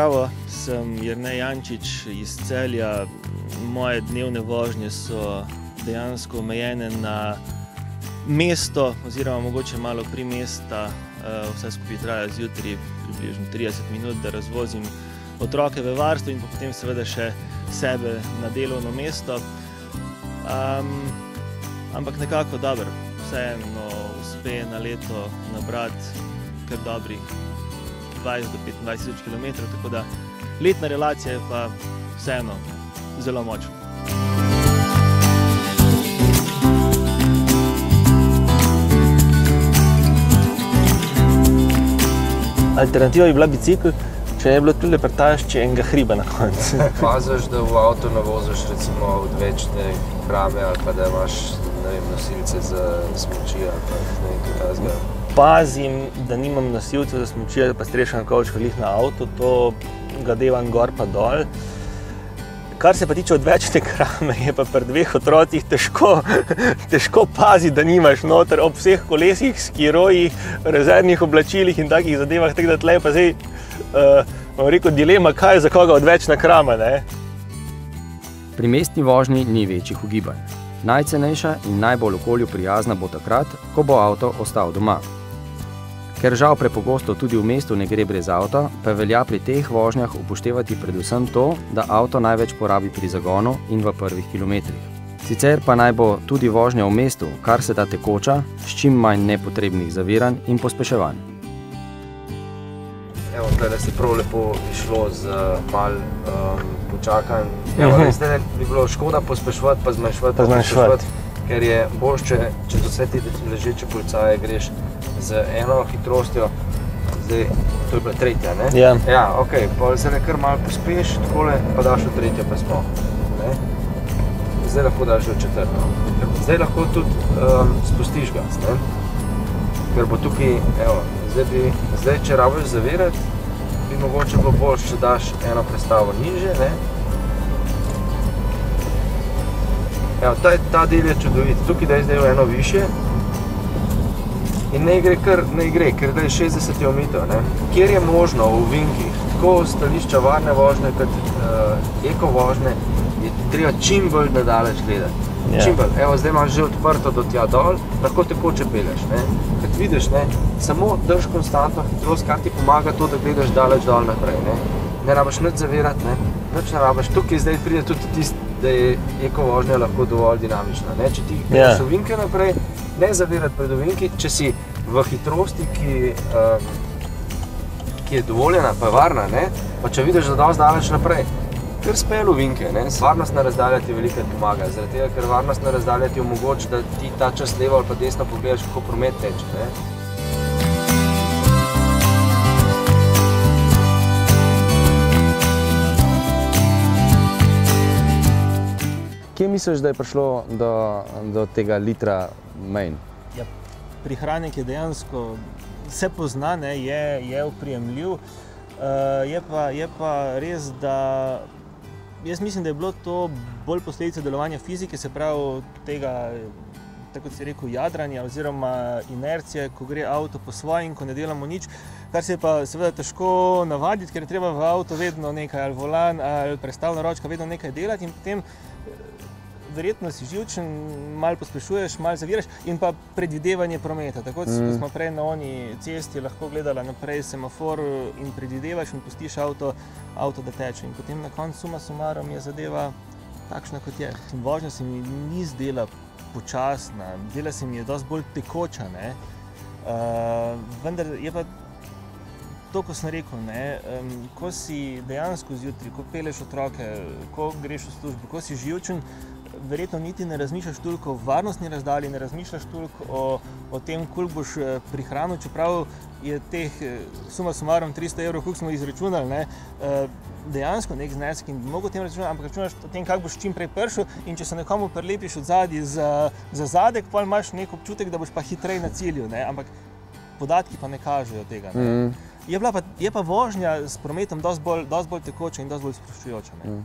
Zdravo, sem Jernej Jančič iz Celja. Moje dnevne vožnje so dejansko omejene na mesto oziroma mogoče malo pri mesta. Vse skupaj traja zjutraj približno 30 minut, da razvozim otroke v varstvo in potem seveda še sebe na delovno mesto. Ampak nekako dobro, vseeno uspe na leto nabrati kar dobrih 20 do 25 tisoč kilometrov, tako da letna relacija je pa vseeno zelo močna. Alternativa bi bila bicikl, če ne bi bilo tudi pretašče enega hriba na koncu. Paziš, da v avto navoziš recimo odvečne krame ali pa da imaš, ne vem, nosilce za smuči ali pa nekaj takega. Pazim, da nimam nosilcev za smuči ali pa strešen kovčka glih na avto, to ga devam gor pa dol. Kar se pa tiče odvečne krame, je pa pri dveh otrocih težko paziti, da nimaš noter ob vseh kolesih, skirojih, rezervnih oblačilih in takih zadevah, tako da tle pa zdaj, bom rekel, dilema, kaj je za koga odvečna krama, ne? Pri mestni vožnji ni večjih ugibanj. Najcenejša in najbolj okolju prijazna bo takrat, ko bo avto ostal doma. Ker žal prepogosto tudi v mestu ne gre brez avta, pa velja pri teh vožnjah upoštevati predvsem to, da avto največ porabi pri zagonu in v prvih kilometrih. Sicer pa naj bo tudi vožnja v mestu kar se da tekoča, s čim manj nepotrebnih zaviranj in pospeševanj. Evo, tukaj se prav lepo išlo z malo počakanj. Zdaj bi bilo škoda pospeševati pa zmanjševati, ker je boljš, če do vse te ležeče policaje greš z eno hitrostjo, zdaj, to je bila tretja, ne? Ja. Ja, okej, pa zdaj kar malo pospeš, takole, pa daš v tretjo pa smo, ne? Zdaj lahko daš v četrto. Zdaj lahko tudi spustiš gas, ne? Ker bo tukaj, evo, zdaj, če rabiš zavirati, bi mogoče bilo boljš, če daš eno prestavo nižje, ne? Evo, ta del je čudovit, tukaj daj zdaj v eno višje in ne gre, ker daj 60 je omitev, ne? Kjer je možno v ovinkih, tako stališča varne vožnje kot eko vožnje, je treba čim bolj nadaleč gledati. Čim bolj. Evo, zdaj imaš že odprto do tja dol, lahko tekoče pelješ, ne? Kad vidiš, ne, samo drž konstantno hitrost, kar ti pomaga to, da gledaš daleč dol naprej, ne? Ne rabiš nič zavirati, ne? Nič ne rabiš. Tukaj zdaj pride tudi tisti, da je eko vožnja lahko dovolj dinamična, ne? Če ti greš ovinke naprej, ne zavirati pred ovinki, če si v hitrosti, ki je dovoljena, pa je varna, ne? Pa če vidiš, da dosti daleč naprej, kar spelj ovinke, ne? Varnostna razdalja ti velikokrat pomaga, zaradi tega, ker varnostna razdalja ti omogoči, da ti ta čas levo ali pa desno pogledaš, kako promet teče, ne? Kje misliš, da je prišlo do tega litra manj? Ja, prihranek je dejansko, se pozna, ne, je oprijemljiv, je pa res, da jaz mislim, da je bilo to bolj posledica delovanja fizike, se pravi tega, tako kot si rekel, jadranja oziroma inercije, ko gre avto po svojem, ko ne delamo nič, kar se je pa seveda težko navaditi, ker je treba v avto vedno nekaj, ali volan, ali prestavna ročka, vedno nekaj delati in potem verjetno si živčen, malo pospešuješ, malo zaviraš in pa predvidevanje prometa. Tako smo prej na oni cesti lahko gledali naprej semafor in predvidevaš in pustiš avto, da teče. In potem na koncu suma sumarum je zadeva takšna, kot je. Vožnja se mi ni zdela počasna, zdela se mi je dosti bolj tekoča, ne. Vendar je pa to, ko sem rekel, ne, ko si dejansko zjutraj, ko peleš otroke, ko greš v službo, ko si živčen, verjetno niti ne razmišljaš toliko o varnostni razdalji, ne razmišljaš toliko o tem, koliko boš prihranil, čeprav je teh suma sumarum 300 evrov, koliko smo izračunali, ne, dejansko nek znesek in bi mogel o tem računati, ampak računaš o tem, kako boš čim prej prišel in če se nekomu prilepiš od zadaj za zadek, potem imaš nek občutek, da boš pa hitreje na cilju, ne, ampak podatki pa ne kažejo tega, ne. Je pa vožnja s prometom dosti bolj tekoča in dosti bolj sproščujoča, ne.